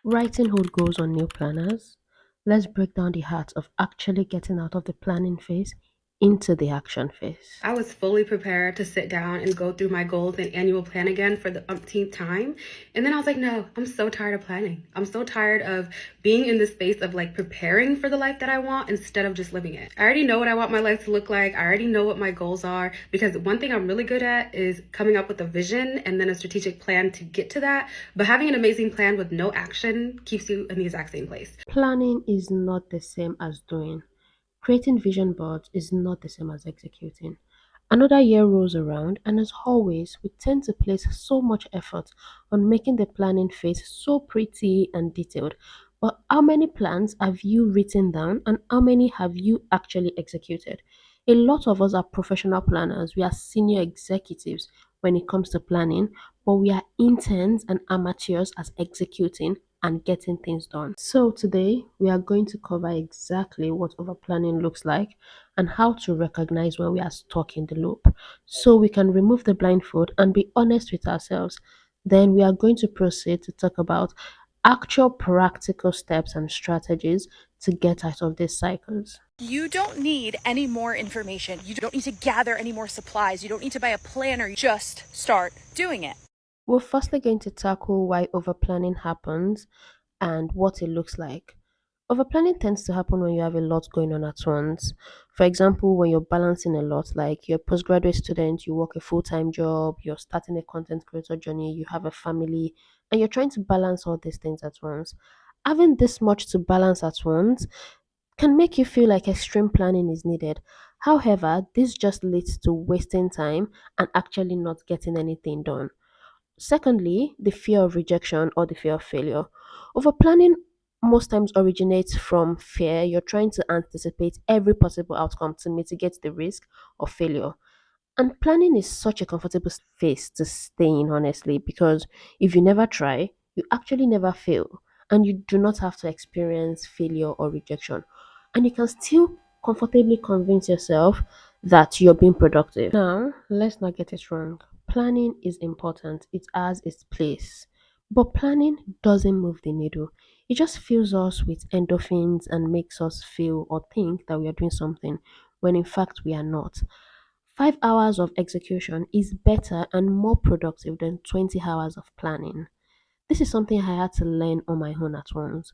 Writing whole goals on new planners. Let's break down the heart of actually getting out of the planning phase into the action phase. I was fully prepared to sit down and go through my goals and annual plan again for the umpteenth time. And then I was like, no, I'm so tired of planning. I'm so tired of being in this space of like preparing for the life that I want instead of just living it. I already know what I want my life to look like. I already know what my goals are because one thing I'm really good at is coming up with a vision and then a strategic plan to get to that. But having an amazing plan with no action keeps you in the exact same place. Planning is not the same as doing. Creating vision boards is not the same as executing. Another year rolls around, and as always, we tend to place so much effort on making the planning phase so pretty and detailed. But how many plans have you written down, and how many have you actually executed? A lot of us are professional planners, we are senior executives when it comes to planning, but we are interns and amateurs at executing and getting things done. So, today we are going to cover exactly what overplanning looks like and how to recognize when we are stuck in the loop so we can remove the blindfold and be honest with ourselves. Then we are going to proceed to talk about actual practical steps and strategies to get out of these cycles. You don't need any more information. You don't need to gather any more supplies. You don't need to buy a planner. Just start doing it. We're firstly going to tackle why overplanning happens and what it looks like. Overplanning tends to happen when you have a lot going on at once. For example, when you're balancing a lot, like you're a postgraduate student, you work a full time job, you're starting a content creator journey, you have a family, and you're trying to balance all these things at once. Having this much to balance at once can make you feel like extreme planning is needed. However, this just leads to wasting time and actually not getting anything done. Secondly, the fear of rejection or the fear of failure. Overplanning most times originates from fear. You're trying to anticipate every possible outcome to mitigate the risk of failure. And planning is such a comfortable space to stay in, honestly, because if you never try, you actually never fail. And you do not have to experience failure or rejection. And you can still comfortably convince yourself that you're being productive. Now, let's not get it wrong. Planning is important, it has its place. But planning doesn't move the needle. It just fills us with endorphins and makes us feel or think that we are doing something when in fact we are not. 5 hours of execution is better and more productive than 20 hours of planning. This is something I had to learn on my own at once.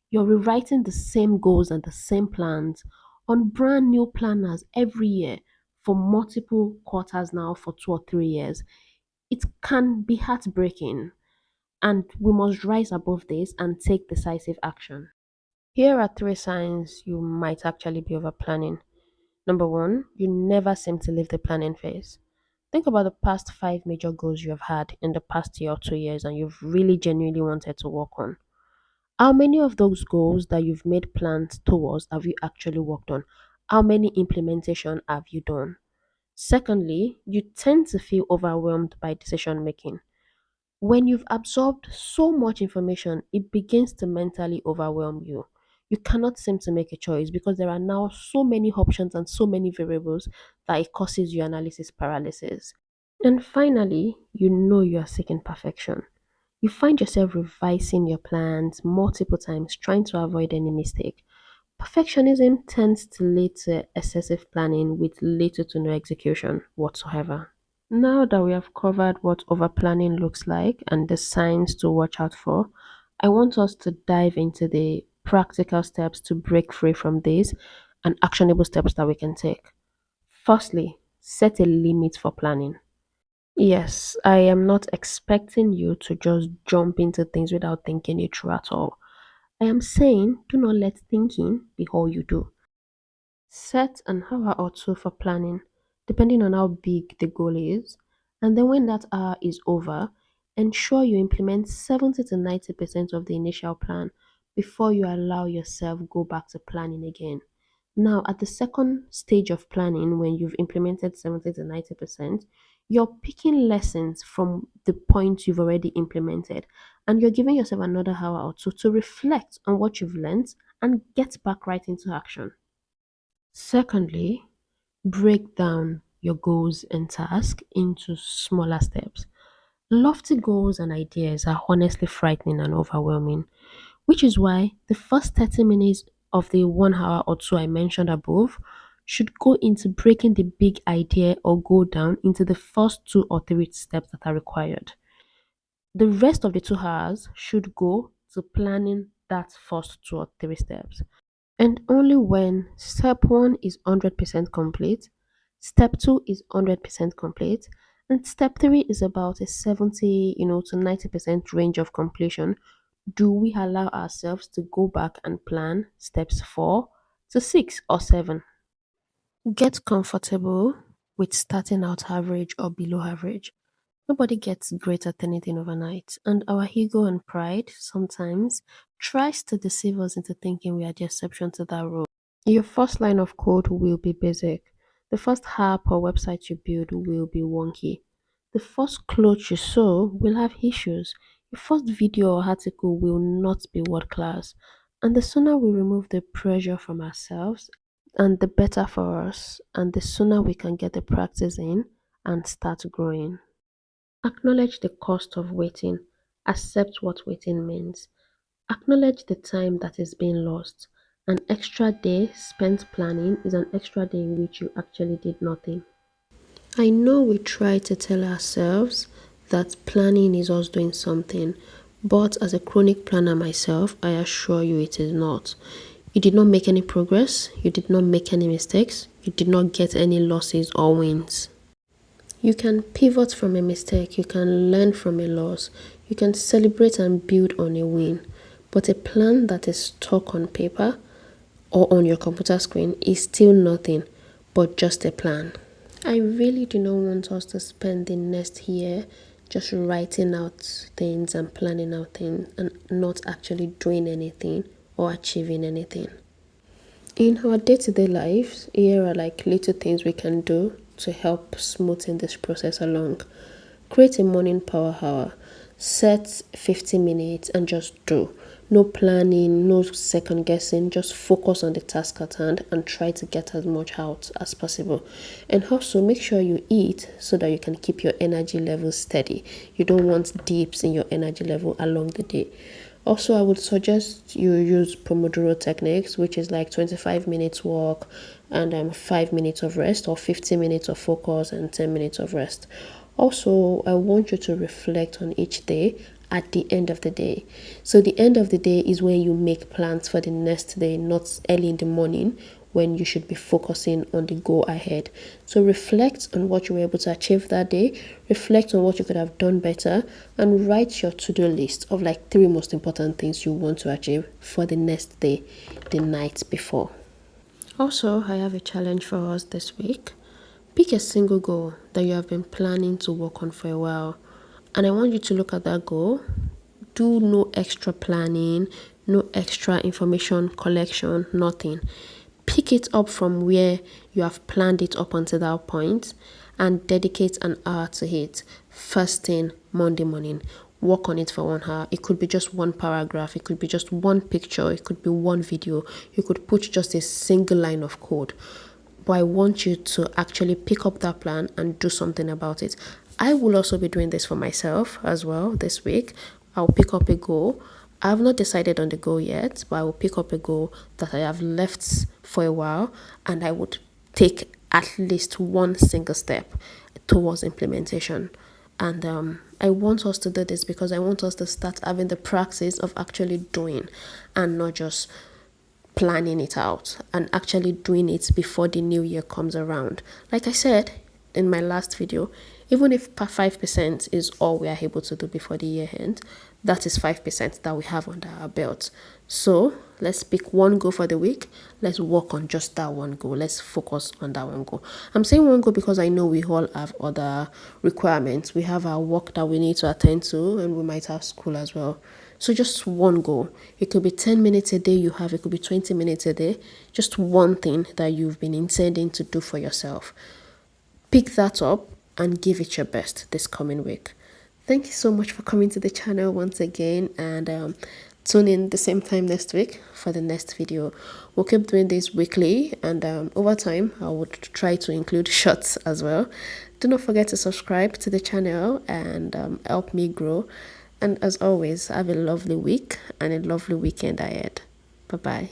You're rewriting the same goals and the same plans on brand new planners every year for multiple quarters now for 2 or 3 years. It can be heartbreaking, and we must rise above this and take decisive action. Here are three signs you might actually be over planning. Number one, you never seem to leave the planning phase. Think about the past five major goals you have had in the past year or 2 years and you've really genuinely wanted to work on. How many of those goals that you've made plans towards have you actually worked on? How many implementation have you done? Secondly, you tend to feel overwhelmed by decision making. When you've absorbed so much information, it begins to mentally overwhelm you. You cannot seem to make a choice because there are now so many options and so many variables that it causes you analysis paralysis. And finally, you know you are seeking perfection. You find yourself revising your plans multiple times, trying to avoid any mistake. Perfectionism tends to lead to excessive planning with little to no execution whatsoever. Now that we have covered what overplanning looks like and the signs to watch out for, I want us to dive into the practical steps to break free from this and actionable steps that we can take. Firstly, set a limit for planning. Yes, I am not expecting you to just jump into things without thinking it through at all. I am saying do not let thinking be all you do. Set an hour or two for planning, depending on how big the goal is. And then when that hour is over, ensure you implement 70 to 90% of the initial plan before you allow yourself go back to planning again. Now, at the second stage of planning, when you've implemented 70 to 90%, you're picking lessons from the points you've already implemented, and you're giving yourself another hour or two to reflect on what you've learned and get back right into action. Secondly, break down your goals and tasks into smaller steps. Lofty goals and ideas are honestly frightening and overwhelming, which is why the first 30 minutes of the 1 hour or two I mentioned above should go into breaking the big idea or goal down into the first 2 or 3 steps that are required. The rest of the 2 hours should go to planning that first 2 or 3 steps. And only when step one is 100% complete, step two is 100% complete, and step three is about a 70, to 90% range of completion, do we allow ourselves to go back and plan steps 4 to 6 or 7. Get comfortable with starting out average or below average. Nobody gets great at anything overnight, and our ego and pride sometimes tries to deceive us into thinking we are the exception to that rule. Your first line of code will be basic. The first app or website you build will be wonky. The first clothes you sew will have issues. Your first video or article will not be world class. And the sooner we remove the pressure from ourselves, and the better for us, and the sooner we can get the practice in and start growing. Acknowledge the cost of waiting. Accept what waiting means. Acknowledge the time that is being lost. An extra day spent planning is an extra day in which you actually did nothing. I know we try to tell ourselves that planning is us doing something, but as a chronic planner myself, I assure you it is not. You did not make any progress, you did not make any mistakes, you did not get any losses or wins. You can pivot from a mistake, you can learn from a loss, you can celebrate and build on a win. But a plan that is stuck on paper or on your computer screen is still nothing but just a plan. I really do not want us to spend the next year just writing out things and planning out things and not actually doing anything or achieving anything. In our day-to-day lives, here are like little things we can do to help smoothen this process along. Create a morning power hour. Set 50 minutes and just do. No planning, no second guessing, just focus on the task at hand and try to get as much out as possible. And also make sure you eat so that you can keep your energy levels steady. You don't want dips in your energy level along the day. Also, I would suggest you use Pomodoro techniques, which is like 25 minutes walk and 5 minutes of rest, or 50 minutes of focus and 10 minutes of rest. Also, I want you to reflect on each day at the end of the day. So the end of the day is when you make plans for the next day, not early in the morning when you should be focusing on the go ahead. So reflect on what you were able to achieve that day, reflect on what you could have done better, and write your to-do list of like 3 most important things you want to achieve for the next day, the night before. Also, I have a challenge for us this week. Pick a single goal that you have been planning to work on for a while, and I want you to look at that goal. Do no extra planning, no extra information collection, nothing. Pick it up from where you have planned it up until that point and dedicate an hour to it. First thing Monday morning. Work on it for 1 hour. It could be just one paragraph, it could be just one picture, it could be one video, you could put just a single line of code. But I want you to actually pick up that plan and do something about it. I will also be doing this for myself as well this week. I'll pick up a goal. I have not decided on the goal yet, but I will pick up a goal that I have left for a while, and I would take at least one single step towards implementation. And I want us to do this because I want us to start having the practice of actually doing and not just planning it out, and actually doing it before the new year comes around. Like I said in my last video, even if 5% is all we are able to do before the year end, that is 5% that we have under our belt. So let's pick one goal for the week. Let's work on just that one goal. Let's focus on that one goal. I'm saying one goal because I know we all have other requirements. We have our work that we need to attend to, and we might have school as well. So just one goal. It could be 10 minutes a day you have, it could be 20 minutes a day. Just one thing that you've been intending to do for yourself. Pick that up and give it your best this coming week. Thank you so much for coming to the channel once again, and tune in the same time next week for the next video. We'll keep doing this weekly, and over time I would try to include shots as well. Do not forget to subscribe to the channel and help me grow. And as always, have a lovely week and a lovely weekend ahead. Bye bye.